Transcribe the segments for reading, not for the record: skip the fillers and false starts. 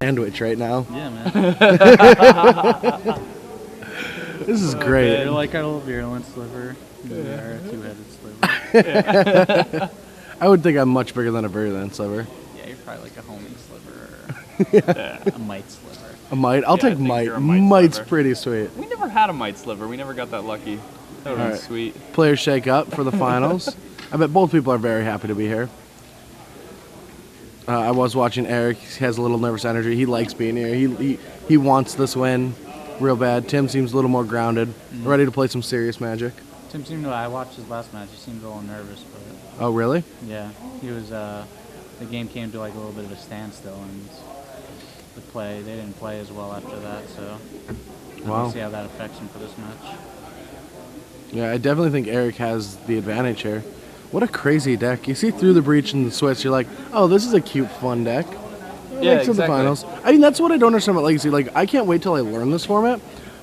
sandwich right now. Yeah, man. This is great. They're like our little virulent sliver. They are a two-headed sliver. I would think I'm much bigger than a virulent sliver. Yeah, you're probably like a homing sliver Yeah. or a mite sliver. A mite? I'll Yeah, I take think mite. you're a mite Mite's sliver. pretty sweet. We never had a mite sliver. We never got that lucky. That would have been Alright. sweet. Players shake up for the finals. I bet both people are very happy to be here. I was watching Erik. He has a little nervous energy. He likes being here. He wants this win real bad. Tim seems a little more grounded, ready to play some serious Magic. Tim seemed to, I watched his last match, he seemed a little nervous, but Oh, really? yeah, he was, the game came to like a little bit of a standstill, and they didn't play as well after that, so Wow. we'll see how that affects him for this match. Yeah, I definitely think Erik has the advantage here. What a crazy deck. You see through the breach and the Swiss, you're like, oh, this is a cute, fun deck. Yeah, Makes it to the exactly. finals. I mean, that's what I don't understand about Legacy. Like, I can't wait till I learn this format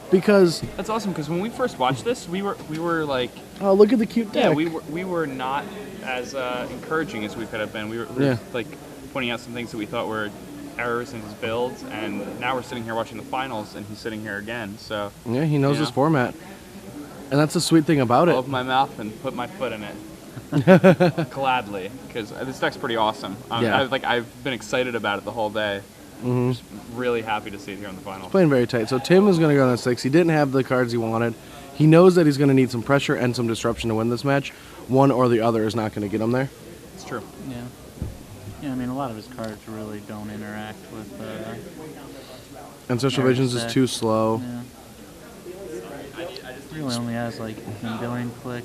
because, That's awesome because when we first watched this, we were like, oh, look at the cute deck. yeah, we were not as encouraging as we could have been. We were Yeah. like pointing out some things that we thought were errors in his builds, and now we're sitting here watching the finals, and he's sitting here again. So Yeah, he knows Yeah. his format. And that's the sweet thing about it. open my mouth and put my foot in it. Gladly, because this deck's pretty awesome. Yeah. I've been excited about it the whole day. Mm-hmm. Just really happy to see it here in the finals. Playing very tight. So Tim is going to go on 6. He didn't have the cards he wanted. He knows that he's going to need some pressure and some disruption to win this match. One or the other is not going to get him there. It's true. Yeah. Yeah, I mean, a lot of his cards really don't interact with, And Social Eric's Visions is deck. too slow. yeah. He really only has, like, Enduring Click,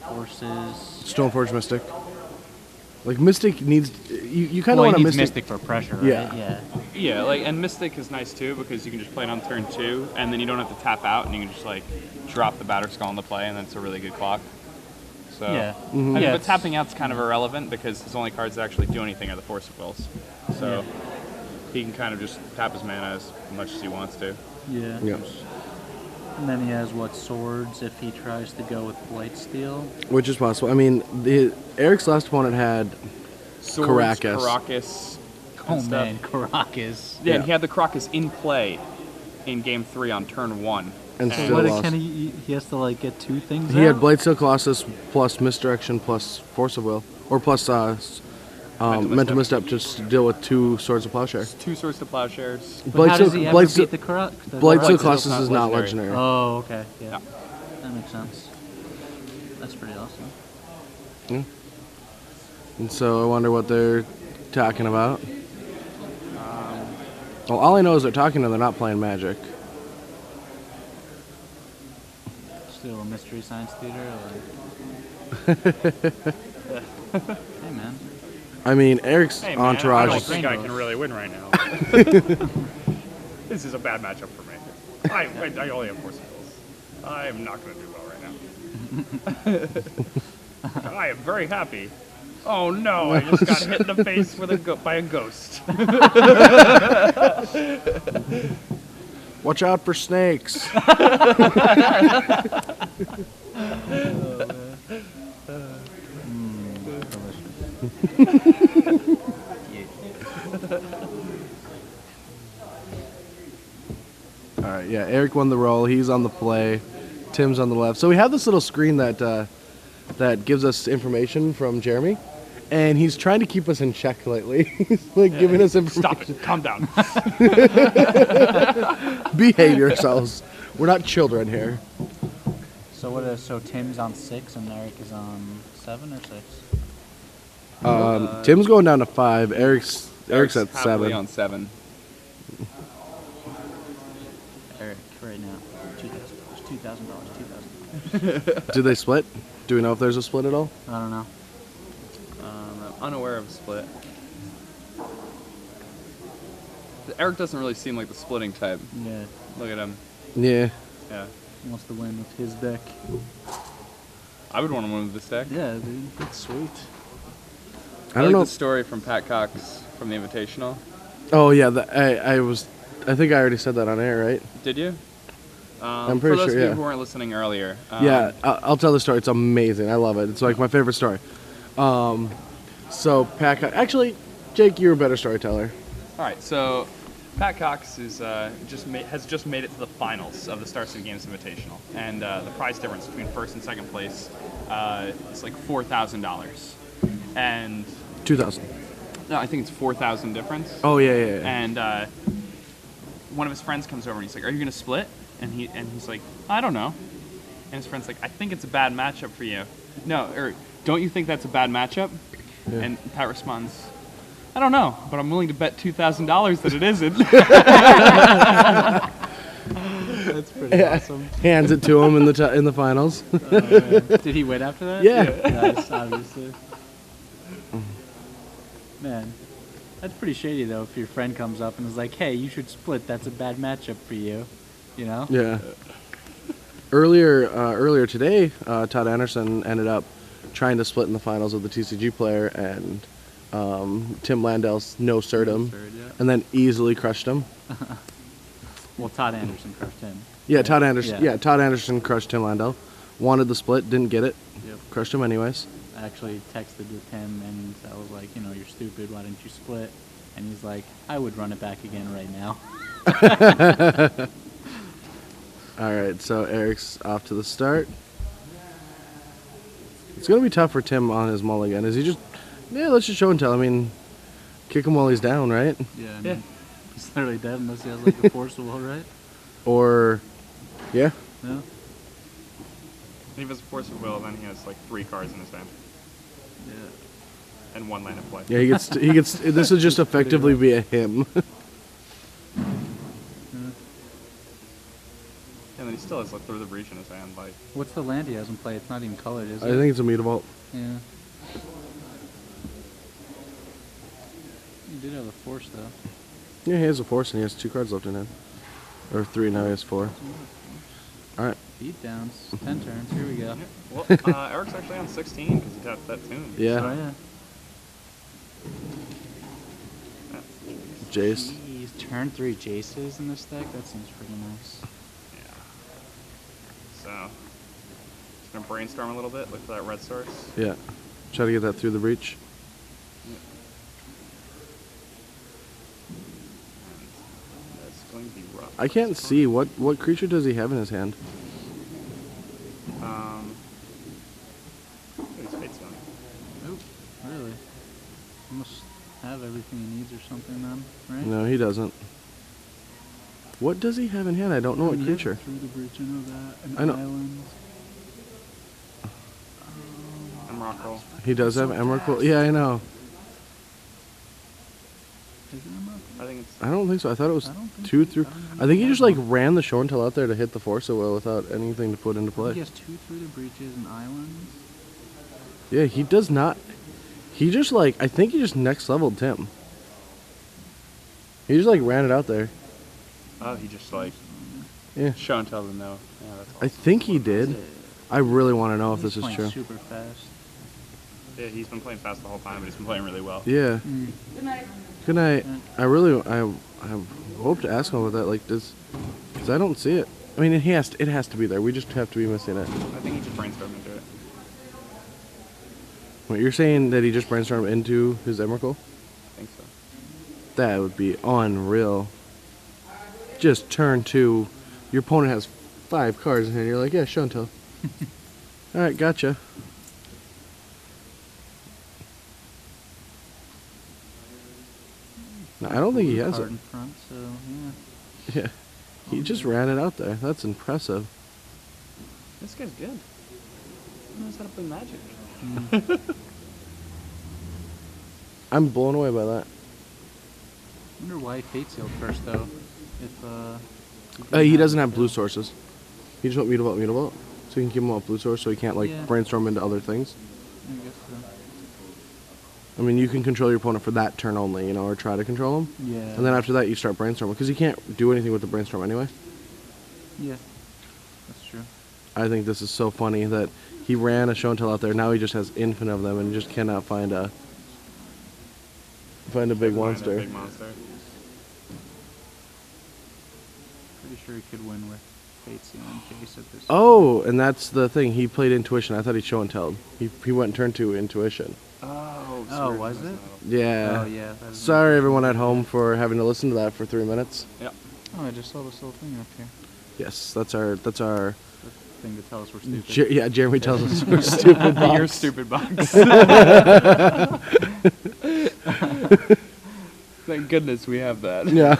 Forces. Stoneforge Mystic. Like, Mystic needs... You kind of Well, want he a needs Mystic... Mystic for pressure, right? Yeah. Yeah. Yeah, like, and Mystic is nice too because you can just play it on turn 2, and then you don't have to tap out, and you can just like drop the Batter Skull into play, and then it's a really good clock. So, Yeah. I mean, Yeah, but it's- tapping out's kind of irrelevant because his only cards that actually do anything are the Force of Wills. So he can kind of just tap his mana as much as he wants to. Yeah. Yeah. And then he has, what, Swords if he tries to go with Blightsteel? Which is possible. I mean, Eric's last opponent had... Swords, Caracas. Caracas. Oh, and stuff. man, Caracas. Yeah, Yeah. he had the Caracas in play in game 3 on turn 1. And So still what lost. can he has to, like, get 2 things He had out? Blightsteel Colossus plus Misdirection plus Force of Will. Or plus Mental Misstep just to deal with 2 Swords of Plowshare. 2 Swords to Plowshares. But how does he ever beat the Caracas? Blightsteel Blightsteel's Colossus not is not legendary. legendary. Oh, okay. Yeah. Yeah. That makes sense. That's pretty awesome. And so I wonder what they're talking about. Well, all I know is they're talking and they're not playing Magic. Still a Mystery Science Theater? Hey, man. I mean, Eric's Hey, man, entourage I don't is... think I can really win right now. This is a bad matchup for me. I only have 4 skills. I am not going to do well right now. I am very happy. Oh no! I just got hit in the face with by a ghost. Watch out for snakes. All right, yeah, Erik won the roll. He's on the play. Tim's on the left. So we have this little screen that that gives us information from Jeremy, and he's trying to keep us in check lately. He's like giving us information. Stop it! Calm down. Behave yourselves. We're not children here. So what is, so Tim's on 6 and Erik is on 7 or 6? Tim's going down to 5. Eric's at happily 7. on 7. Erik, right now, $2,000, $2,000. Do they split? Do we know if there's a split at all? I don't know. I'm unaware of a split. Erik doesn't really seem like the splitting type. Yeah, Look at him. Yeah. Yeah. he wants to win with his deck. I would want to win with this deck. Yeah, dude, that's sweet. I don't know. the story from Pat Cox from the Invitational. Oh yeah, I think I already said that on air, right? Did you? I'm pretty for those sure, of you yeah. who weren't listening earlier. Yeah, I'll tell the story. It's amazing. I love it. It's like my favorite story. So Pat, actually, Jake, you're a better storyteller. All right, so Pat Cox is has just made it to the finals of the Star City Games Invitational, and the prize difference between first and second place is like $4,000, and 2,000. no, I think it's 4,000 difference. Oh yeah. And one of his friends comes over and he's like, "Are you gonna split?" And he's like, "I don't know." And his friend's like, "I think it's a bad matchup for you." No, or don't you think that's a bad matchup? Yeah. And Pat responds, "I don't know, but I'm willing to bet $2,000 that it isn't." That's pretty awesome. Hands it to him in the finals. Did he win after that? Yeah. Nice, obviously. Man, that's pretty shady though. If your friend comes up and is like, "Hey, you should split. That's a bad matchup for you," you know? Yeah. Earlier today, Todd Anderson ended up trying to split in the finals with the TCG player, and Tim Landell no-sirred him, Yeah. and then easily crushed him. Well, Todd Anderson crushed him. Yeah, Todd Anderson. Yeah. Yeah, Todd Anderson crushed Tim Landell. Wanted the split, didn't get it. Yep. Crushed him anyways. I actually texted with him and I was like, "You're stupid. Why didn't you split?" And he's like, "I would run it back again right now." All right, so Eric's off to the start. It's gonna be tough for Tim on his mulligan. Is he just? Yeah, let's just show and tell. I mean, kick him while he's down, right? Yeah. Yeah. He's literally dead unless he has like a force will, right? Or, yeah. No. If he has a Force of Will, then he has like 3 cards in his hand Yeah. and 1 land of play. Yeah, he gets. This would just effectively be a him. And then he still has like Through the Breach in his hand. Like, What's the land he has in play? It's not even colored, is it? I think it's a mutable. Yeah. He did have a force though. Yeah, he has a force and he has 2 cards left in hand. Or 3, now he has 4. Alright. Beat downs. 10 turns. Here we go. yeah. Well, Eric's actually on 16 because he tapped that tune. Yeah. Oh, yeah. Jace. Jeez, turn 3 Jaces in this deck? That seems pretty nice. Yeah. So, just gonna brainstorm a little bit. Look for that red source. Yeah. Try to get that through the breach. That's going to be rough. I can't see. What creature does he have in his hand? His Fate Stone. Oh, really? He must have everything he needs or something then, right? No, he doesn't. What does he have in hand? I don't know what Yeah, creature. Through the breach, I know that. An I know. island. Emrakul. He does have Emrakul. Yeah, I know. Is it Emrakul? I think it's. I don't think so. I thought it was I don't think 2 so. through. I don't think I think he he just has like one. ran the show and tell out there to hit the force so well without anything to put into He play. has 2 through the breaches and islands. Yeah, he does not. He just like, I think he just next leveled Tim. He just like ran it out there. Oh, he just like Yeah. show and tell them no. Yeah, that's I think he did. I really want to know if He's this is playing true. super fast. Yeah, he's been playing fast the whole time, but he's been playing really well. Yeah. Good night. Good night. I hope to ask him about that. Like, because I don't see it. I mean, it has to be there. We just have to be missing it. I think he just brainstormed into it. What, you're saying that he just brainstormed into his Emrakul? I think so. That would be unreal. Just turn 2. Your opponent has 5 cards in hand. You're like, yeah, show and tell. All right, gotcha. No, I don't think he has Card it. in front, so yeah. Yeah, he just ran it out there. That's impressive. This guy's good. He knows how to play Magic. I'm blown away by that. I wonder why Fate Sealed first though. If He doesn't have blue sources. He just went mutable. So you can give him a blue source so he can't like Yeah. brainstorm into other things. I guess so. I mean, you can control your opponent for that turn only, or try to control him. Yeah. And then after that, you start brainstorming because he can't do anything with the brainstorm anyway. Yeah. That's true. I think this is so funny that he ran a show and tell out there. Now he just has infinite of them and just cannot find a big Find a monster. Big monster. Pretty sure he could win with Fate Sealing Jace at this. Oh, and that's the thing. He played Intuition. I thought he'd show and tell. He went turn 2 Intuition. Oh, Oh, was it? Yeah. Oh, yeah. that is Sorry, an everyone at interesting home, for having to listen to that for 3 minutes. Yeah. Oh, I just saw this little thing up here. Yes, that's our. Thing to tell us we're stupid. Yeah, Jeremy tells us we're stupid. Your box. stupid box. Thank goodness we have that. Yeah.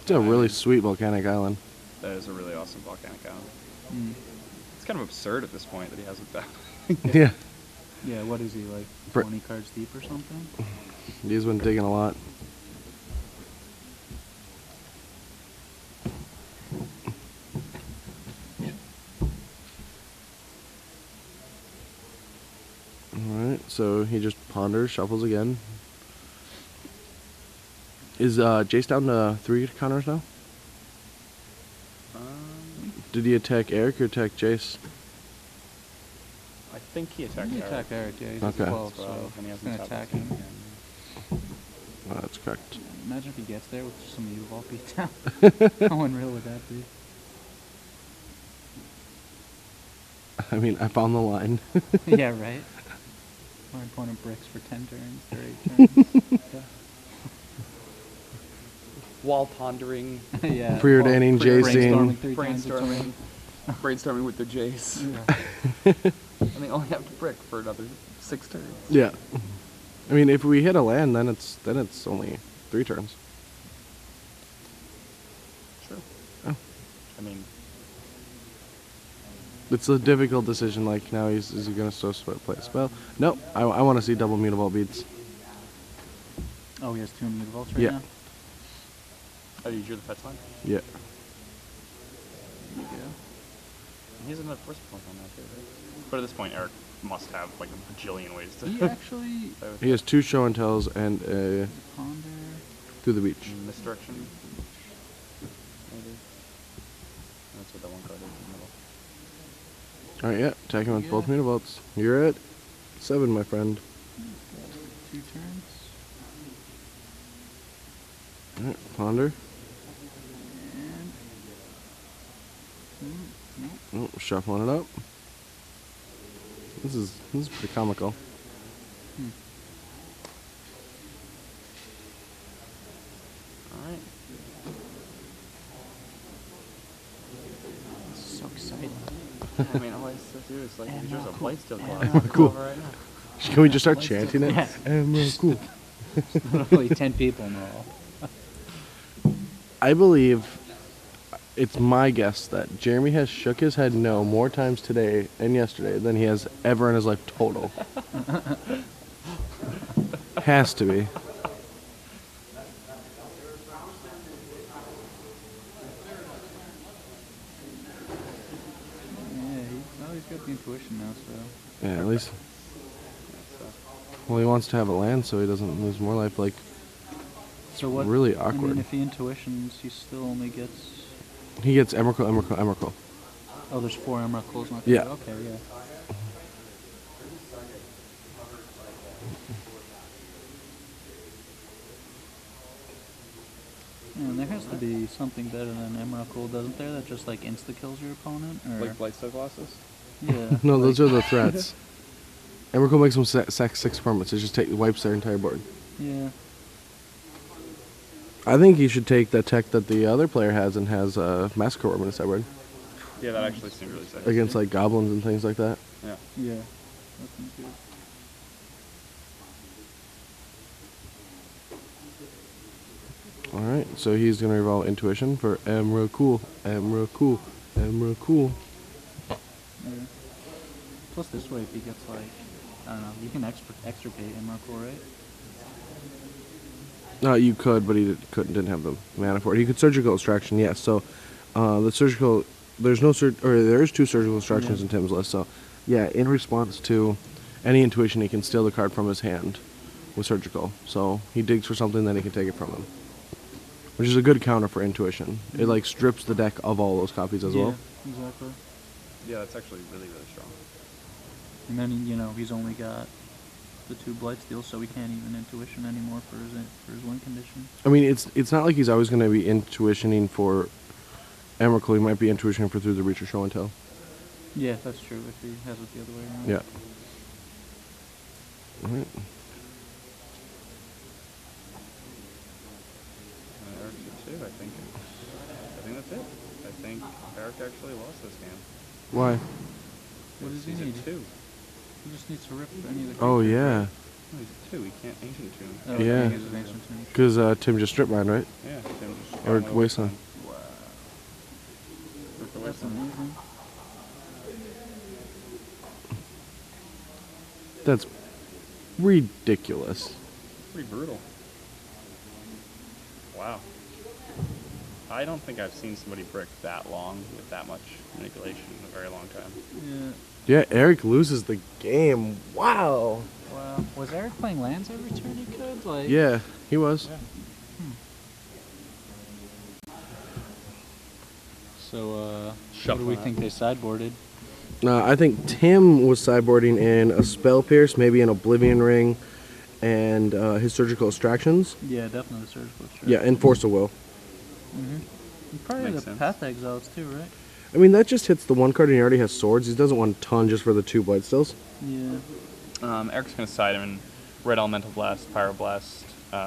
It's a really sweet volcanic island. That is a really awesome volcanic island. Mm. It's kind of absurd at this point that he hasn't found. Yeah. Yeah, what is he, like, Br- 20 cards deep or something? He's been digging a lot. Alright, so he just ponders, shuffles again. Is Jace down to 3 counters now? Did he attack Erik or attack Jace? I think he attacked He Eric. attacked Eric, yeah. He's Okay. at 12, Well, so and he he's hasn't going to tapped attack his him. hand. Oh, that's correct. Imagine if he gets there with some Evil Ball beat down. How unreal would that be? I mean, I found the line. Yeah, right? Or in point of bricks for 10 turns or 8 turns. While pondering, Yeah. Preordaining Brainstorming Jace. 3 times a turn. brainstorming with the Jace. Yeah. And they only have to brick for another 6 turns. Yeah. I mean, if we hit a land, then it's only 3 turns. Sure. Oh. I mean, It's a difficult decision. Like now, is he gonna still play a spell? No, I want to see double mutable beats. Oh, he has 2 Mutable Vaults right Yeah. now? oh, you drew the pet sign? Yeah. There you go. He has another force point on that too, right? But at this point, Eric must have like a bajillion ways to He actually... play with He has 2 show and tells and a Ponder... through the beach. misdirection. Maybe. That's what that one card is in the middle. All right, yeah, attacking with both Yeah. mutavaults. You're at 7, my friend. 2 turns. All right, ponder. And... Oh, shuffling it up. This is pretty comical. Alright. So exciting. I mean, all I have to do is like, And there's a cool. Blightsteel And clock. cool. Over right now. Can we just start chanting it? Yeah. Cool. Literally 10 people in the hall. I believe it's my guess that Jeremy has shook his head no more times today and yesterday than he has ever in his life total. Has to be. Yeah, he's got the intuition now, so... Yeah, at least. Well, he wants to have a land so he doesn't lose more life. Like, So what? really I awkward. mean, if he intuitions, he still only gets... he gets Emrakul. Oh, there's 4 Emeralds. Not Yeah. Okay, yeah. And there has to be something better than Emrakul, doesn't there? That just like insta kills your opponent, or Like Blightsteel glasses? yeah. No, those are the threats. Emrakul makes them sack 6 permanents. It just wipes their entire board. Yeah. I think you should take the tech that the other player has and has Massacre Orb in his sideboard Yeah, that actually seemed really sexy. against like goblins and things like that. Yeah. Yeah. That seems good. All right, so he's gonna revolve Intuition for Emrakul. Yeah. Plus this way, if he gets like, I don't know, you can extricate Emrakul, right? You could, but he didn't have the mana for it. He could Surgical Extraction, yes. So the surgical, there is 2 surgical extractions in Tim's list. So yeah, in response to any intuition, he can steal the card from his hand with surgical. So he digs for something, then he can take it from him, which is a good counter for intuition. It like strips the deck of all those copies as well. Exactly. Yeah, that's actually really, really strong. And then, you know, he's only got the 2 blight steals, so he can't even intuition anymore for his win condition. I mean, it's not like he's always going to be intuitioning for Emrakul. He might be intuitioning for through the reach or show and tell. Yeah, that's true. If he has it the other way around. Yeah. All right. Eric did too, I think. I think that's it. I think Erik actually lost this game. Why? What does he He's need? at 2. He just needs to rip any of the. Oh, creatures, yeah. right? No, he's at 2. He can't ancient tomb. Oh, Yeah. he uses ancient tomb. Because Tim just strip mine, right? Yeah, Tim just Or got away with wasteland. it. Wow. Rip the That's wasteland. amazing. That's ridiculous. Pretty brutal. Wow. I don't think I've seen somebody brick that long with that much manipulation in a very long time. Yeah. Yeah, Erik loses the game. Wow. Wow. Was Erik playing lands every turn he could? Like. Yeah, he was. Yeah. So, what do we think they sideboarded? I think Tim was sideboarding in a Spell Pierce, maybe an Oblivion Ring, and his Surgical Extractions. Yeah, definitely the surgical extraction. Yeah, and Force of Will. Mm-hmm. Probably Makes the sense. Path Exiles too, right? I mean, that just hits the one card and he already has swords. He doesn't want a ton just for the 2 Blightstills. Yeah. Eric's going to side him in Red Elemental Blast, Pyroblast,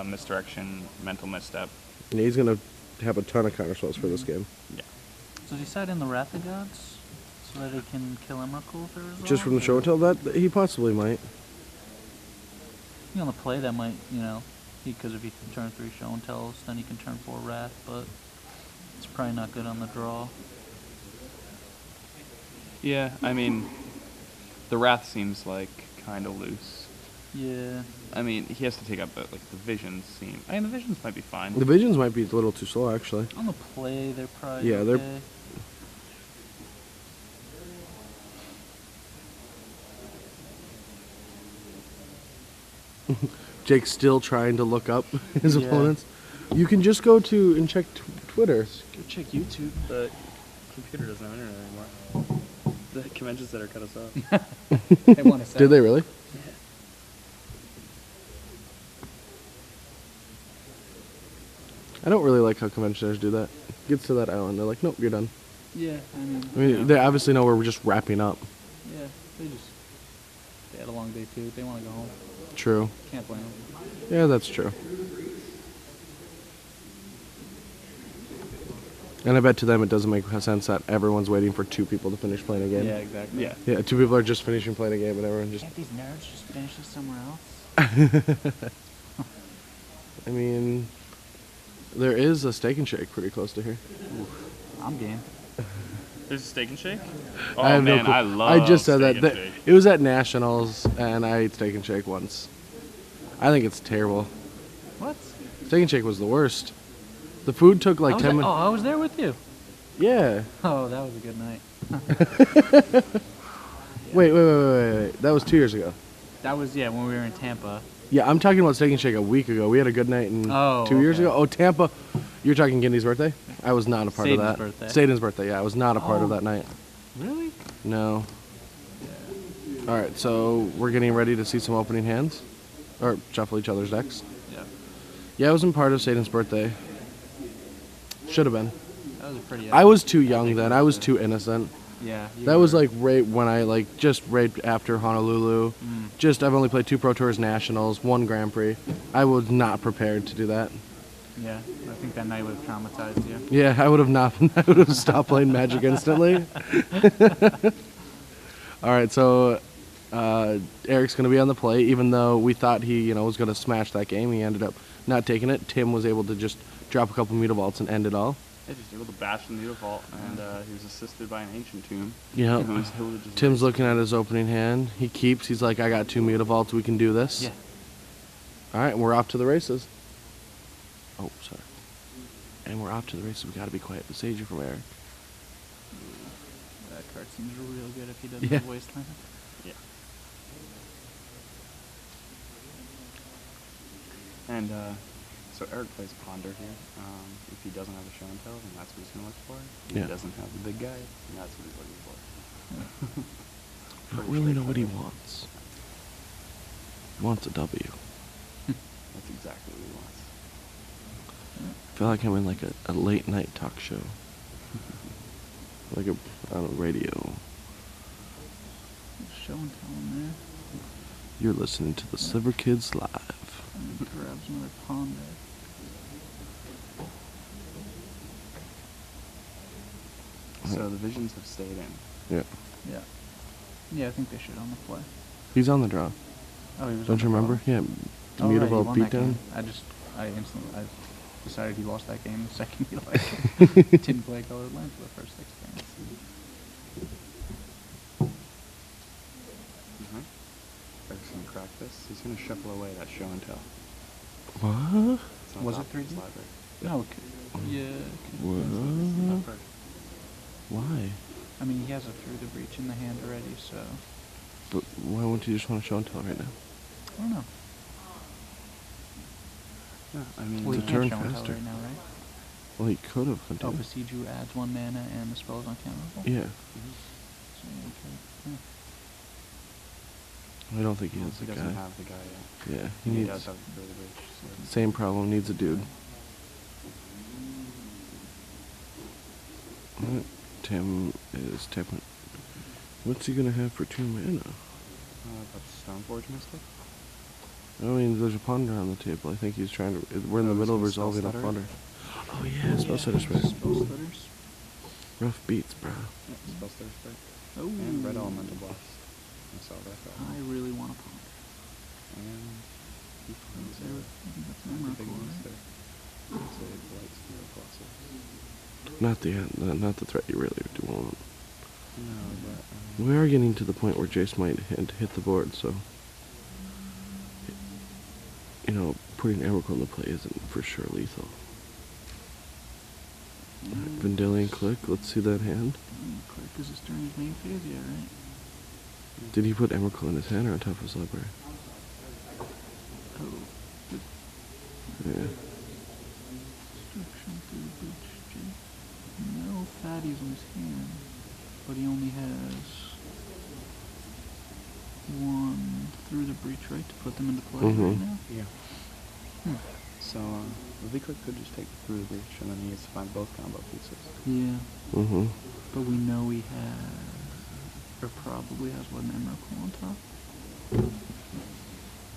Misdirection, Mental Misstep. And he's going to have a ton of counterspells for this game. Yeah. So does he side in the Wrath of Gods so that he can kill Emrakul with the resolve? Just from the show and tell, that he possibly might. On the play, that might, because if he can turn 3 show and tells, then he can turn 4 Wrath, but it's probably not good on the draw. Yeah, I mean, the Wrath seems like kind of loose. Yeah. I mean, he has to take up the Visions seem. I mean, the Visions might be fine. The Visions might be a little too slow, actually. On the play, they're probably Yeah, they're- okay. Jake's still trying to look up his Yeah. opponents. You can just go to and check Twitter. Go check YouTube. The computer doesn't have internet anymore. The convention center cut us off. They want to Did they really? I don't really like how convention centers do that. Gets to that island, they're like, nope, you're done. Yeah, I mean, they obviously know we're just wrapping up. yeah, they had a long day too. They want to go home. True. Can't blame them. Yeah, that's true. And I bet to them it doesn't make sense that everyone's waiting for 2 people to finish playing a game. Yeah, exactly. Yeah. Yeah, 2 people are just finishing playing a game and everyone just... Can't these nerds just finish this somewhere else? I mean, there is a Steak and Shake pretty close to here. I'm game. There's a Steak and Shake? Oh, I have no man, clue. I love I just said Steak that. and Shake. It was at Nationals, and I ate Steak and Shake once. I think it's terrible. What? Steak and Shake was the worst. The food took like 10 minutes. Oh, I was there with you. Yeah. Oh, that was a good night. Wait. That was 2 years ago. That was, when we were in Tampa. Yeah, I'm talking about Steak and Shake a week ago. We had a good night in 2 years okay. ago. Oh, Tampa. You're talking Gindy's birthday? I was not a part of Satan's that. birthday. Satan's birthday, yeah. I was not a part of Oh. that night. Really? No. All right, so we're getting ready to see some opening hands. Or shuffle each other's decks. Yeah. Yeah, I wasn't part of Satan's birthday. Should have been. That was a pretty. I was too young then. I was too innocent. Yeah. That was like right when I just right after Honolulu. I've only played 2 Pro Tours Nationals, 1 Grand Prix. I was not prepared to do that. Yeah, I think that night would have traumatized you. Yeah, I would have not. I would have stopped playing Magic instantly. All right, so Erik's going to be on the play, even though we thought he, was going to smash that game. He ended up not taking it. Tim was able to just drop a couple Mutavaults Vaults and end it all. Yeah, just able to bash the Needle Vault, and he was assisted by an Ancient Tomb. Yeah. And was able to just Tim's looking at his opening hand. He keeps. He's like, I got 2 Mutavaults Vaults. We can do this. Yeah. All right, and we're off to the races. Oh, sorry. And we're off to the races. We got to be quiet. The Sage from Erik. That card seems real good if he doesn't Yeah. have Wasteland. Yeah. And so Erik plays Ponder here. If he doesn't have a show and tell, then that's what he's going to look for. If Yeah. he doesn't have the big guy, then that's what he's looking for. I don't really know what he wants. Wants a W. That's exactly what he wants. I feel like I'm in like a late night talk show. Like on a radio. Show and tell him there. You're listening to the Sliver Kids live. And he grabs another pawn there. So the visions have stayed in. Yeah. Yeah. Yeah, I think they should on the play. He's on the draw. Oh, he was. Don't you remember? Yeah. Oh, right, he Mutable won that beatdown. game. I decided he lost that game the second he like didn't play colored land for the first 6 games. Eric's gonna crack this. He's gonna shuffle away that show and tell. What? It's on Was top it of his 3D? library. No, it could, yeah. What? Upper. Why? I mean, he has a Through the Breach in the hand already, so But why wouldn't you just want to show and tell right now? I don't know. No, I mean, Well, he a can't turn show and tell faster. right now, right? Well, he could have Oh, continued. Besiege adds 1 mana and the spell is uncounterable? Yeah. So, okay. I don't think he has he the doesn't guy. have the guy yet. Yeah. He He does needs have Through the Breach. So. same problem. Needs a dude. Alright, Tim is tapping. What's he gonna have for 2 mana? That's Stoneforge Mystic? I mean, there's a ponder on the table. I think he's trying to. We're in the Oh, middle of he's gonna resolving a spell ponder. Oh yeah, spell setter's right. Spell stutters. Rough beats, bro. Spell Stutter Strike. Oh. And Red Elemental Blast. I saw that. I really want a ponder. And he finds There, a I think that's an pretty Emerald big Core, monster. right? It's a Blight Spear Colossus. Not the threat you really do want. No, but... We are getting to the point where Jace might hit the board, so you know, putting Emrakul in the play isn't for sure lethal. Alright, Vendilion Click. Let's see that hand. Click is this during his main phase, yeah, right? Did he put Emrakul in his hand or on top of his library? Oh. Yeah. Destruction through the breach. No fatties in his hand, but he only has 1 Through the Breach, right, to put them into play right now? Yeah. Hmm. So, the V-Click could just take Through the Breach, and then he needs to find both combo pieces. Yeah, Mm-hmm. but we know he has, or probably has, what, an Emrakul on top?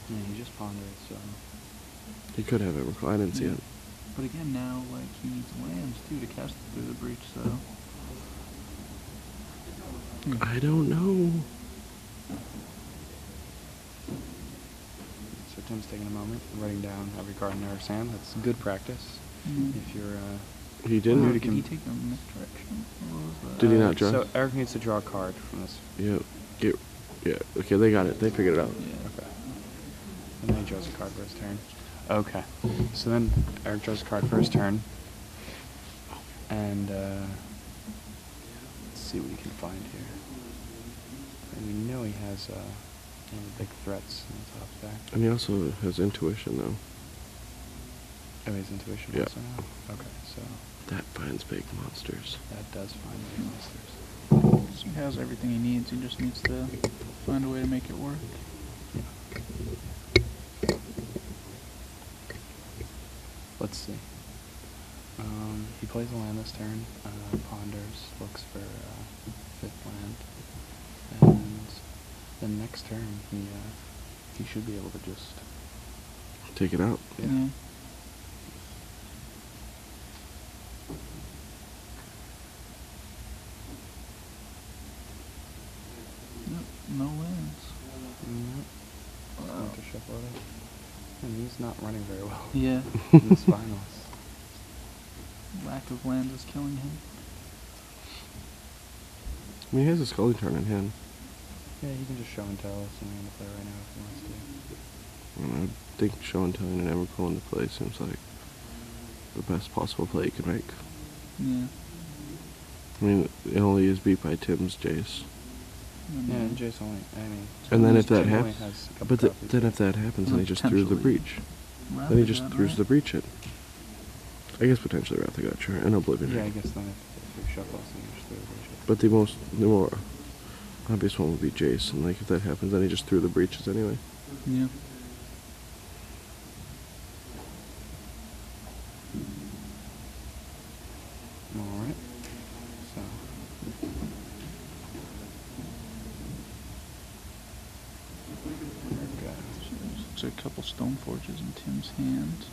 Yeah, he just pondered, so... He could have Emrakul. I didn't see it. But again, now, like, he needs lands, too, to cast it Through the Breach, so... I don't know. So Tim's taking a moment, writing down every card in Eric's hand. That's good practice. Mm. If you're, He Oh, didn't. did he take them in this direction? Or was that... Did he not draw? So Eric needs to draw a card from this. Yeah. Yeah. Okay, they got it. They figured it out. Yeah. Okay. And then he draws a card for his turn. Okay. So then Eric draws a card for his turn. And, let's see what he can find here. And we know he has, one of the big threats in the top there. And he also has intuition, though. Oh, his intuition Yeah. also now? Okay, so That finds big monsters. that does find big monsters. So he has everything he needs, he just needs to find a way to make it work. Let's see. He plays a land this turn, ponders, looks for 5th land, and then next turn he should be able to just Take it out. Yeah. Nope, no lands. Going to shuffle it up. And he's not running very well Yeah. in this finals. Lack of lands is killing him. I mean, he has a Scully turn in hand. Yeah, he can just show and tell something on the play right now if he wants to. And I think show and telling an Emrakul into play seems like the best possible play you could make. Yeah. I mean, it only is beat by Tim's Jace. Yeah, and Jace only, I mean... And then if that Tim only happens, has a couple but copies. then if that happens, then he just threw the Potentially. breach. Wrath Then he of just God, throws right? the breach in. I guess potentially Wrath of God, sure, and Oblivion. Yeah, I Ring. guess then if he shuffles, then you just throw the breach. But the more obvious one would be Jace, and like if that happens, then he just threw the breaches anyway. Yeah. Looks like a couple stone forges in Tim's hand.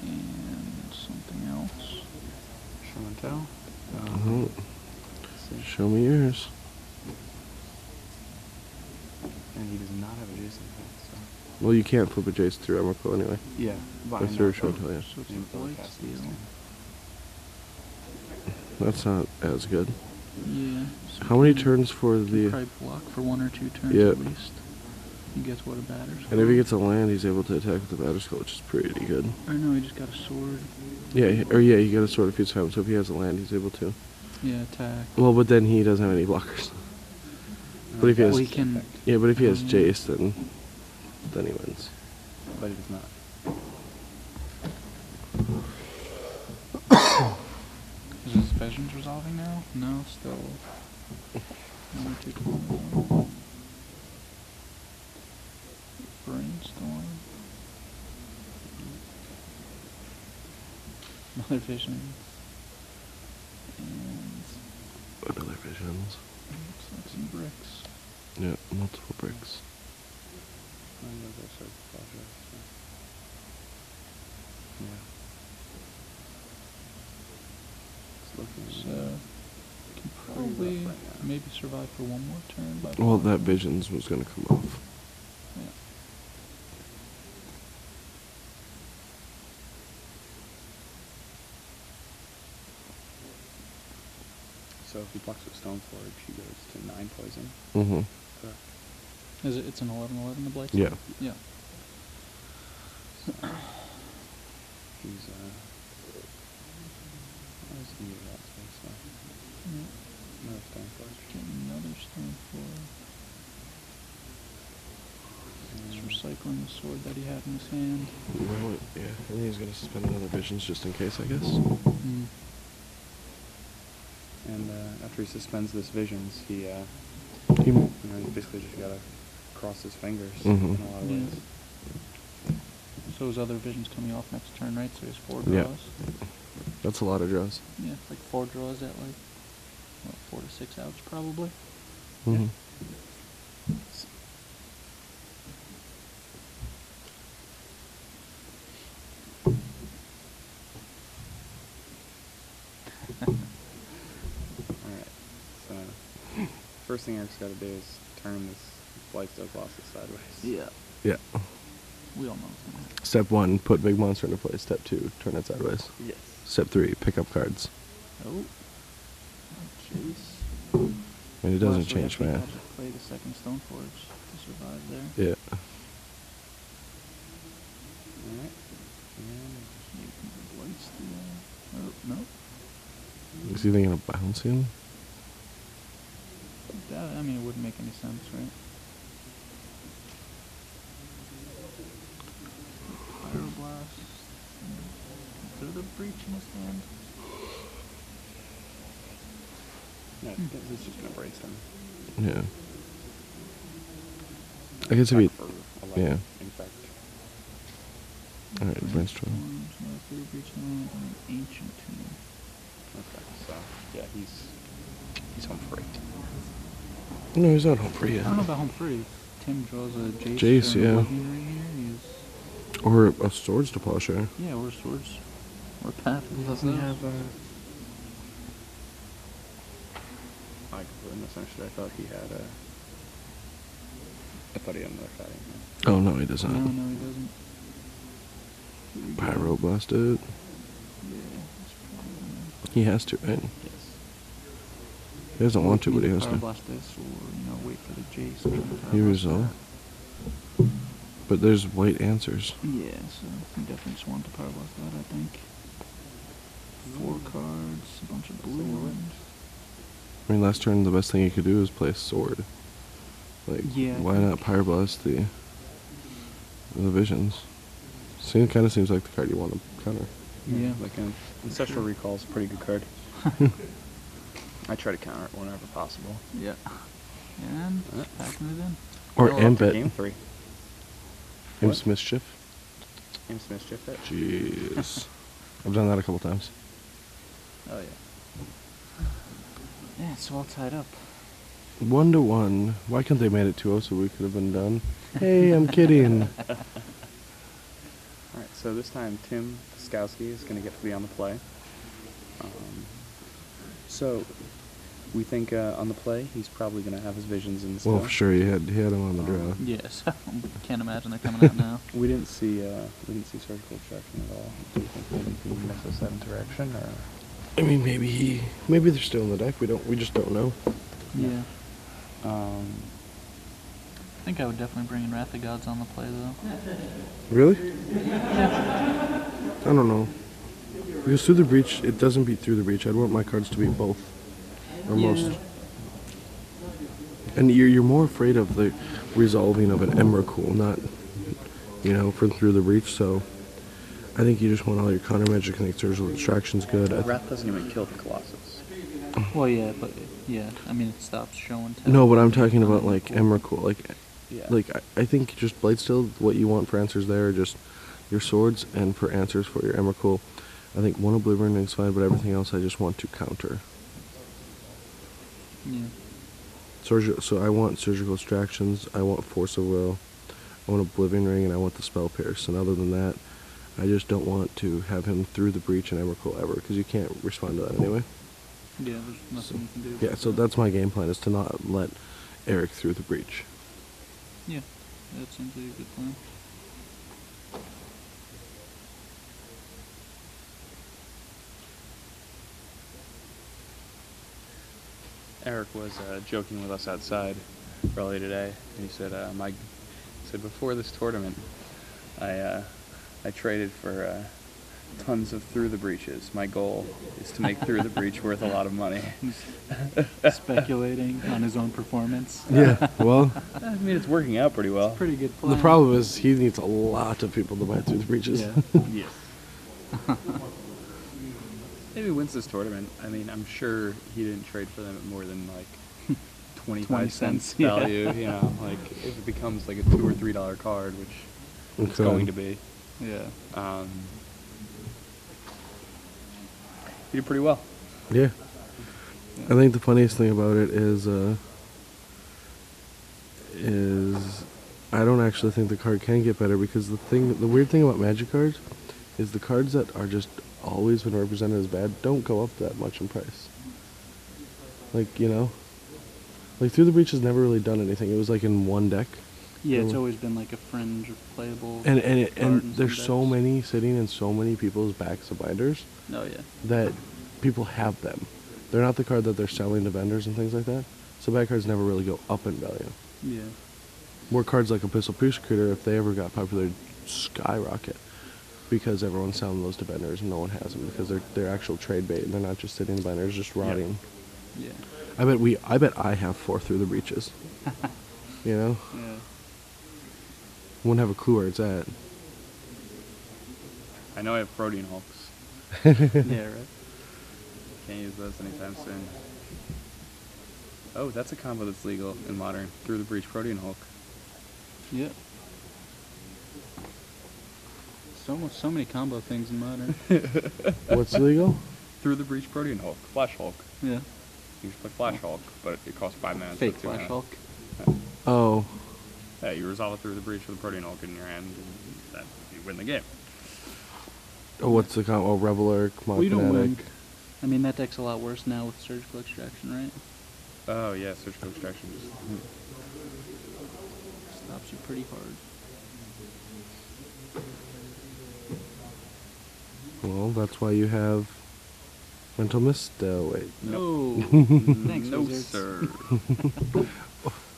And something else. Show and tell. Mhm. Let's see. Show me yours. And he does not have a Jason effect, so. Well, you can't flip a Jace through Emrakul anyway. Yeah, but That's I through know, show and but tell, yeah. So it's the a ability blight casting is steal. ten. That's not as good. Yeah. So How many can- turns for can the... probably block for 1 or 2 turns Yeah. at least. He gets what a batter's And if he gets a land, he's able to attack with the Batterskull, which is pretty good. Or no, he just got a sword. Yeah, he got a sword if he's found, so if he has a land, he's able to. Yeah, attack. Well, but then he doesn't have any blockers. But if he has... Well, he can. Yeah, but if he has Oh, yeah. Jace, then he wins. But he does not. Is his visions resolving now? No, still 1 or 2 turns. Brainstorm. Another vision. And Another visions. looks like some bricks. Yeah, multiple bricks. I know those are projects, so. Yeah. It's looking So can probably rough right now. maybe survive for 1 more turn. By Well, that blocking. visions was going to come off. Yeah. So if he blocks with Stoneforge, he goes to 9 poison. Mm-hmm. Correct. Is it? It's an 11/11 the blight. Yeah. Yeah. He's what does he use that space for? Yeah. Another Stoneforge. Get another stone for. He's And recycling the sword that he had in his hand. Well, yeah, and he's going to suspend another visions just in case, I guess. Mm. And after he suspends this visions, he He, he's basically just gotta cross his fingers Mhm. in a lot of Yeah. ways. So his other vision's coming off next turn, right? So he has 4 Yeah. draws. that's a lot of draws. Yeah, like 4 draws at like what, 4 to 6 outs probably. Mm-hmm. Alright, so first thing Eric's gotta do is turn this Blightstone Colossus sideways. Yeah. Yeah. We all know it's gonna happen. Step 1, put big monster into play. Step 2, turn it sideways. Yes. Step 3, pick up cards. Oh. Jeez. I mean, it doesn't So we change actually math. had to play the second Stoneforge to survive there. Yeah. Alright. And Maybe the blight steal. Oh, no. Is he thinking of bouncing? That, I mean, it wouldn't make any sense, right? Pyroblast. Is there a breach in his hand? no, this is just gonna brace him. Yeah. I guess if he... For 11, yeah. in fact. Alright, brainstorm. Storms, no 3 breach land, and an ancient tomb. Okay, so yeah, he's home free. No, he's not home free I yet. don't know about home free. If Tim draws a Jace, Jace, or an yeah. Legendary here, he's... Or a swords depolisher. Yeah, or swords. Or path. Doesn't he have I completely misunderstood. I thought he had I thought he had another fighting hand. Oh, no, he does No, not. no, he doesn't. Here we go. Pyroblast it. Yeah, that's probably... He has to, right? Yes. He doesn't want to, but he has to. Pyroblast this, or, wait for the Jace. and try to He pyroblast resolve. that. But there's white answers. Yeah, so he definitely just wanted to pyroblast that, I think. 4 cards, a bunch of blue ones. I mean, last turn, the best thing he could do is play a sword. Like, Yeah, I why think- not pyroblast the visions? Kind of seems like the card you want to counter. Yeah. Like an Ancestral Recall is a pretty good card. I try to counter it whenever possible. Yeah. And Uh. packing it in. Or Well, up for Embed. Game 3. Imps Mischief. Imps Mischief it. Jeez. I've done that a couple times. Oh, yeah. Yeah, it's all tied up. 1-1. Why couldn't they made it 2-0 so we could have been done? Hey, I'm kidding. All right, so this time Tim Pskowski is going to get to be on the play. So we think on the play he's probably going to have his visions in this. Well, for sure, he had him on the draw. Yes. Can't imagine they're coming out now. We didn't see surgical extraction at all. Do you think maybe he misses that interaction, or? I mean, maybe they're still in the deck. We just don't know. Yeah. I think I would definitely bring in Wrath of Gods on the play, though. Really? I don't know. Because Through the Breach, it doesn't beat Through the Breach. I'd want my cards to beat both. Or most. And you're more afraid of the resolving of an Emrakul, not, for Through the Breach, so I think you just want all your counter magic and surgical distractions good. Wrath doesn't even kill the Colossus. Well, yeah, but, I mean, it stops showing. No, but I'm talking about, like, Emrakul. Yeah. I think just Blightsteel, what you want for answers there are just your swords, and for answers for your Emrakul, I think one Oblivion Ring's fine, but everything else I just want to counter. Yeah. So I want surgical extractions, I want Force of Will, I want Oblivion Ring, and I want the Spell Pierce. And other than that, I just don't want to have him Through the Breach and Emrakul ever, because you can't respond to that anyway. Yeah, there's nothing you can do. Yeah, so that's my game plan, is to not let Erik Through the Breach. Yeah, that seems like a good plan. Erik was joking with us outside earlier today, and he said, before this tournament, I traded for tons of Through the Breaches. My goal is to make Through the Breach worth a lot of money. Speculating on his own performance. Yeah, well, I mean, it's working out pretty well. Pretty good plan. the problem is he needs a lot of people to buy Through the Breaches. Yeah. Yes. Maybe he wins this tournament. I mean, I'm sure he didn't trade for them at more than like 25 20 cents cents, yeah. value. Like if it becomes like a $2 or $3 card, which it's going to be. Yeah. He did pretty well. Yeah. I think the funniest thing about it is I don't actually think the card can get better, because the weird thing about Magic cards is the cards that are just always been represented as bad don't go up that much in price. Like, Through the Breach has never really done anything. It was like in one deck. Yeah, it's always been like a fringe of playable. And cards there's some so decks. many sitting in so many people's backs of binders Oh yeah. that people have them. They're not the card that they're selling to vendors and things like that. So bad cards never really go up in value. Yeah. More cards like Abyssal Persecutor, if they ever got popular, skyrocket, because everyone's selling those to vendors and no one has them, because they're actual trade bait and they're not just sitting in binders, just rotting. Yeah. I bet I have 4 Through the Breaches. Yeah. Wouldn't have a clue where it's at. I know I have Protean Hulks. Yeah. Right. Can't use those anytime soon. Oh, that's a combo that's legal in Modern. Through the Breach Protean Hulk. Yeah. So many combo things in Modern. What's legal? Through the Breach Protean Hulk. Flash Hulk. Yeah. You can play Flash Hulk, but it costs 5 mana. Fake so 2 Flash mana. Hulk. Oh. Yeah, you resolve it through the Breach with a Protean Hulk in your hand, and that you win the game. Oh, what's the combo? Oh, Reveler, Well, you don't win. Fanatic. I mean, that deck's a lot worse now with Surgical Extraction, right? Oh yeah, Surgical Extraction. Stops you pretty hard. Well, that's why you have Mental Mist. Wait. No. Thanks, No, Wizards. sir.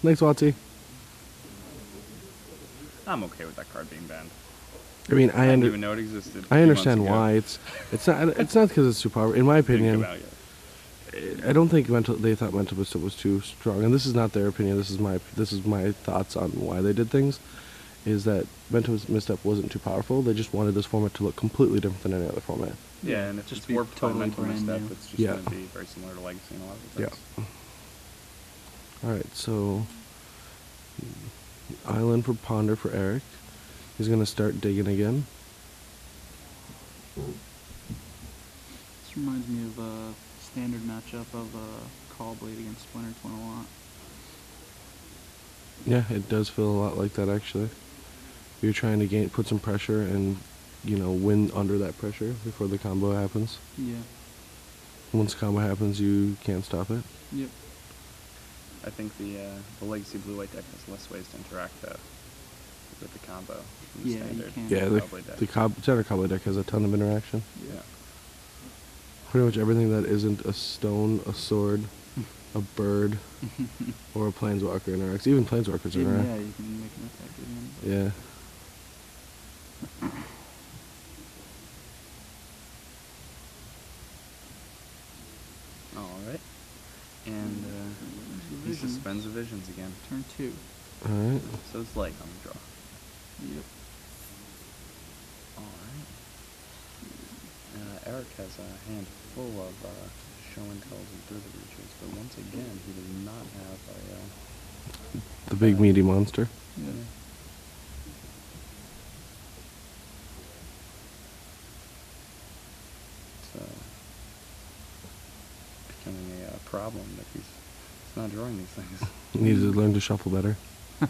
Thanks, Watsy. I'm okay with that card being banned. I mean, I didn't even know it existed. I understand 2 months why. ago. It's not because it's too powerful. In my Didn't opinion, come out yet. I don't think they thought Mental Misstep was too strong, and this is not their opinion. This is my thoughts on why they did things. Is that Mental Misstep wasn't too powerful? They just wanted this format to look completely different than any other format. Yeah, and if just it's be warped totally by Mental brand Misstep, new. it's just Yeah. going to be very similar to Legacy and a lot of the Yeah. things. All right, so Island for Ponder for Erik. He's gonna start digging again. This reminds me of a standard matchup of Call Blade against Splinter Twin a lot. Yeah, it does feel a lot like that actually. You're trying to put some pressure and, win under that pressure before the combo happens. Yeah. Once the combo happens, you can't stop it. Yep. I think the legacy blue-white deck has less ways to interact though with the combo than the Yeah, you standard can. Yeah, Cowboy deck. the standard combo deck has a ton of interaction. Yeah. Pretty much everything that isn't a stone, a sword, a bird, or a planeswalker interacts. Even planeswalkers Even, interact. yeah, you can make an attack again. Yeah. All right. And he Vision. suspends the visions again. Turn 2. All right. So it's light on the draw. Yep. All right. Eric has a hand full of show and tells and through the reaches, but once again, he does not have The big meaty monster. Yeah. It's becoming a problem that he's not drawing these things. You need to learn to shuffle better. I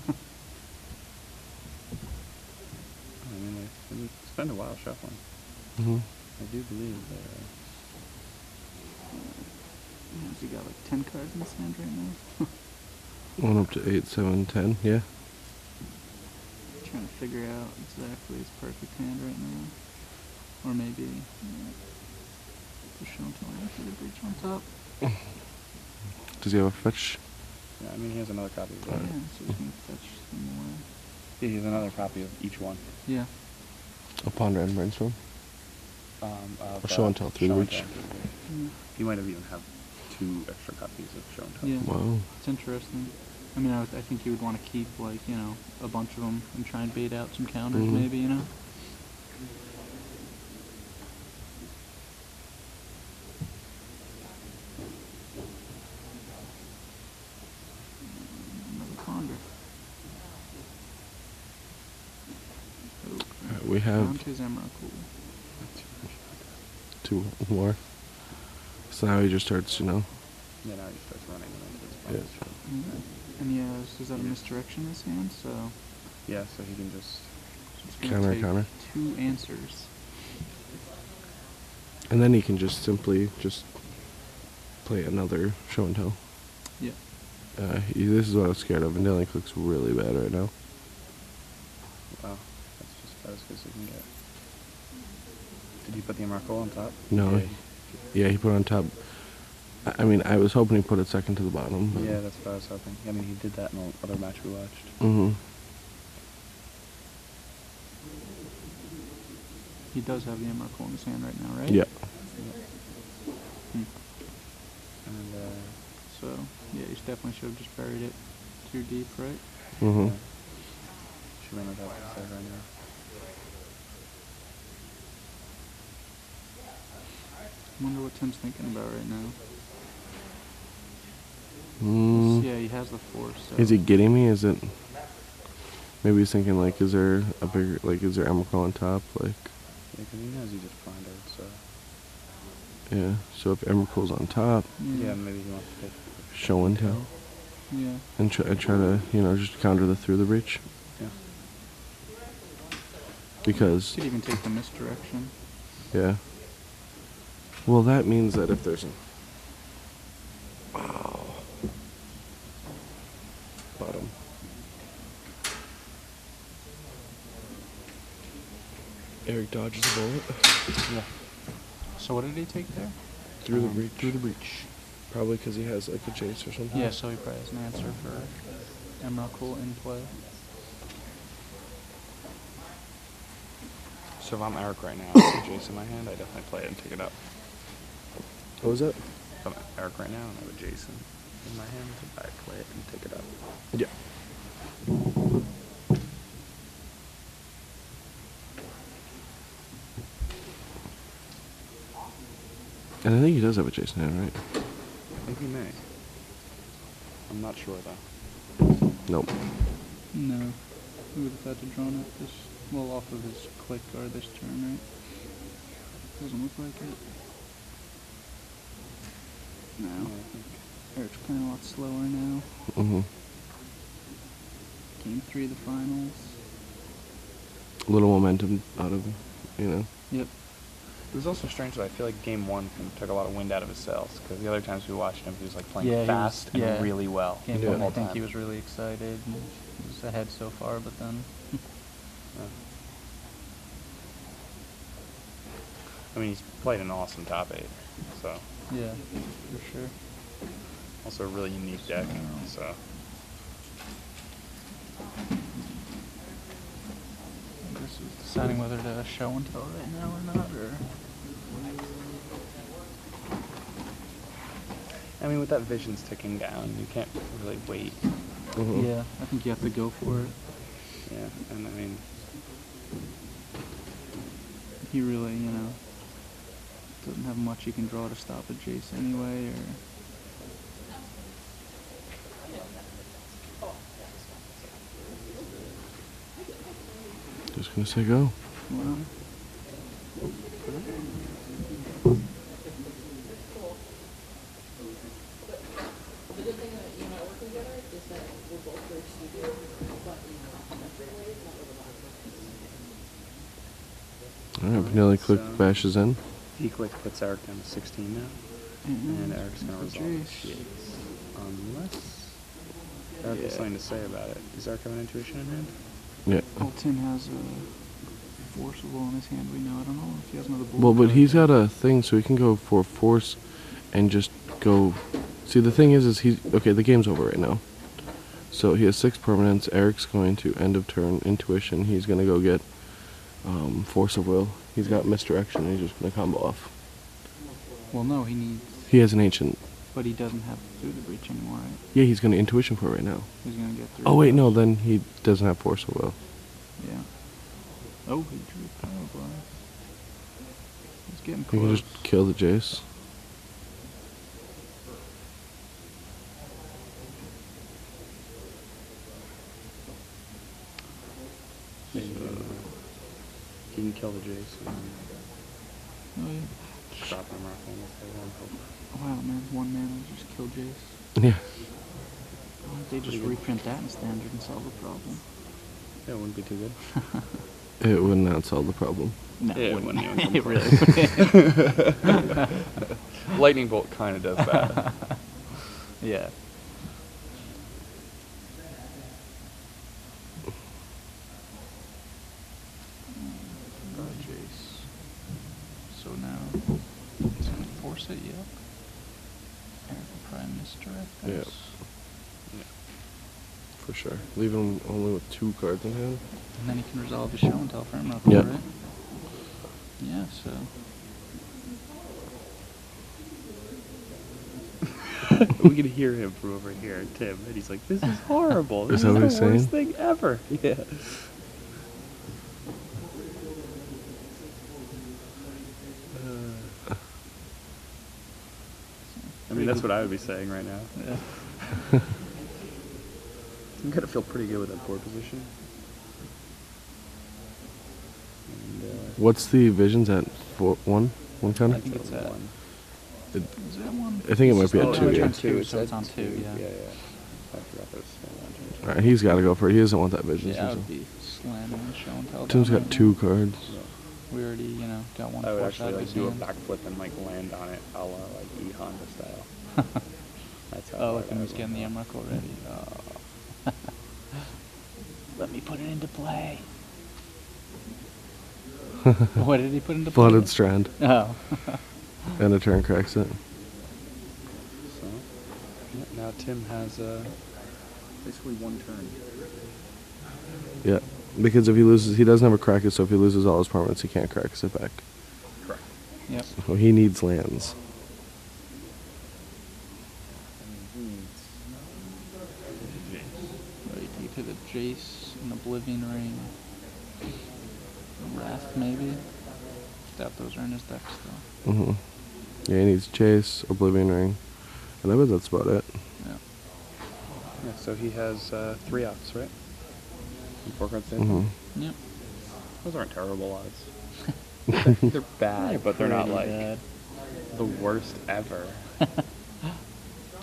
mean, they spend a while shuffling. Hmm. I do believe that. Has he got like 10 cards in his hand right now? 1 up to 8, 7, 10. Yeah. Trying to figure out exactly his perfect hand right now. Or maybe push on until after the breach on top. Does he have a fetch? Yeah, I mean, he has another copy of Yeah, that. so we can fetch some more. Yeah, he has another copy of each one. Yeah. A ponder and brainstorm? Of, Or show and tell through the show and reach. tell through the reach. Yeah. He might have even have 2 extra copies of show and tell. Yeah. Wow. It's interesting. I mean, I think he would want to keep, like, a bunch of them and try and bait out some counters, Mhm. maybe, Another ponder. We have Down to his Emerald Pool. 2 more. So now he just starts, Yeah, now he starts running them into his Yeah. opponent's show. And he has, is that a misdirection in his hand? So Yeah, so he can just... it's gonna Counter, take counter. 2 answers. and then he can just simply play another show and tell. Yeah. This is what I was scared of. Vanillion looks really bad right now. Wow, that's just about as good as he can get. Did he put the Emerald on top? No. Yeah, Yeah, he put it on top. I mean, I was hoping he put it second to the bottom. But yeah, that's what I was hoping. I mean, he did that in the other match we watched. Mm-hmm. He does have the Emerald in his hand right now, right? Yeah. Hmm. And, So, yeah, he definitely should have just buried it too deep, right? Mm-hmm. she ran it up to side right now. I wonder what Tim's thinking about right now. Yeah, he has the force. So Is he getting me? Is it... Maybe he's thinking, like, is there a bigger... Like, is there Emrakul on top? Like... Yeah, because he knows he just pondered, so... Yeah. So if Emrakul's on top, Yeah, maybe he wants to take... show and tell. Yeah. And try to, just counter the through the breach. Yeah. Because... Could even take the misdirection. Yeah. Well, that means that if there's a... Wow. Bottom. Erik dodges a bullet. Yeah. So what did he take there? Through the breach. Through the breach. Probably because he has, like, a chase or something. Yeah, so he probably has an answer for Emerald in play. So if I'm Erik right now, with Jace in my hand, I definitely play it and take it up. What was that? If I'm Erik right now and I have a Jason in my hand, I play it and take it up. Yeah. And I think he does have a chase hand, right? I think he may. I'm not sure though. Nope. No. He would have had to draw it this, well, off of his click or this turn, right? Doesn't look like it. No. Yeah, I think Eric's playing a lot slower now. Mm-hmm. Game 3 of the finals. A little momentum out of, you know. Yep. It was also strange that I feel like game 1 took a lot of wind out of his sails, because the other times we watched him, he was like playing Yeah, he was- fast and yeah. really well. Game the one, I whole think time. he was really excited. And he was ahead so far, but then Yeah. I mean, he's played an awesome top 8, so yeah, for sure. also a really unique deck. So I guess he's deciding whether to show and tell right now or not, or I mean, with that vision's ticking down, you can't really wait. Mhm. yeah, I think you have to go for it. Yeah, and I mean, He really, you know, doesn't have much he can draw to stop a Jace anyway, or Just gonna say go. well, All right, Vanilla click So- bashes in. D-Click puts Eric down to 16 now, and Eric's going to it's a resolve Jace. the Jace. Unless Eric has Yeah. something to say about it. Does Eric have an intuition in hand? Yeah. Well, Tim has a forcible in his hand. We know. I don't know if he has another. Well, but he's got a thing, so he can go for force and just go. See, the thing is he's okay. The game's over right now, so he has 6 permanents. Eric's going to end of turn intuition. He's gonna go get force of will. He's got misdirection. And he's just gonna combo off. Well, no, he needs, He has an ancient. but he doesn't have through the breach anymore, right? Yeah, he's gonna intuition for it right now. He's gonna get through. Oh wait, no, those. then he doesn't have force of will. Yeah. Oh, he drew a power blast. He's getting He can close. just kill the Jace. Maybe, he can kill the Jace and Oh, yeah. stop him rocking with the one hope. Wow, man, 1 mana just killed Jace. Yeah. Why don't they just reprint that in standard and solve the problem? Yeah, it wouldn't be too good. It would not solve the problem. No, Yeah, it wouldn't. wouldn't even It come really wouldn't. Lightning Bolt kind of does that. Yeah. Jace. So now, he's gonna force it, yep. Eric will probably misdirect Yep. this. For sure. Leave him only with 2 cards in hand. And then he can resolve his show and tell for Miracle, Yep. right? Yeah, so. We can hear him from over here, Tim, and he's like, "This is horrible. This Is that what is he's the worst saying? thing ever." Yeah. I mean, that's what I would be saying right now. Yeah. I'm gonna feel pretty good with that board position. And, What's the visions at? 1 counter? I think it's at. one. Is that one? I think it might be Oh, at 2. it's Yeah. on 2, It's so it's at on 2, yeah. Yeah, yeah. I forgot that was still on All right, he's got to go for it. He doesn't want that vision. Yeah, I would be slamming and show and tell. Tim's down got right 2 now. cards. We already, you know, got one I would force actually out of like his do a hand. backflip and like land on it, a la like E Honda style. That's how Oh, hard look, and I he's would getting the want Emmerich already. Oh. Let me put it into play. What did he put into play? Flooded Strand. Oh. And a turn cracks it. it. So yeah, now Tim has basically 1 turn. Yeah. Because if he loses, he doesn't have a crack it, so if he loses all his permanents, he can't crack it back. Correct. Yep. So he needs lands. Right, you hit a Jace, an Oblivion Ring, a Wrath maybe. Doubt those are in his deck still. Hmm. Yeah, he needs Chase, Oblivion Ring. And I bet that's about it. Yeah. Yeah, so he has 3 outs, right? And 4 cards Hmm. Yep. Those aren't terrible odds. They're bad, but they're not Pretty like bad. the worst ever.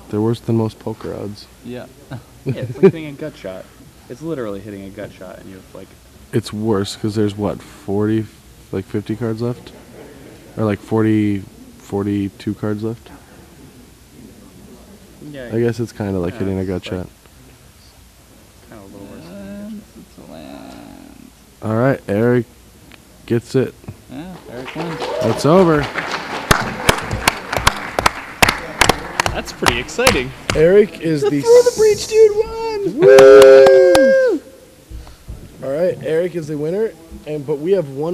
They're worse than most poker odds. Yeah. Yeah, it's like being a gut shot. It's literally hitting a gut shot, and you have like. It's worse because there's what 40, like 50 cards left, or like 40, 42 cards left. Yeah. I guess it's kind of like Yeah, hitting a it's gut like- shot. Kind of a little worse. It's a land. All right, Eric gets it. Yeah, Eric wins. It's over. That's pretty exciting. Eric is the the breach dude won. Woo! All right, Eric is the winner, but we have one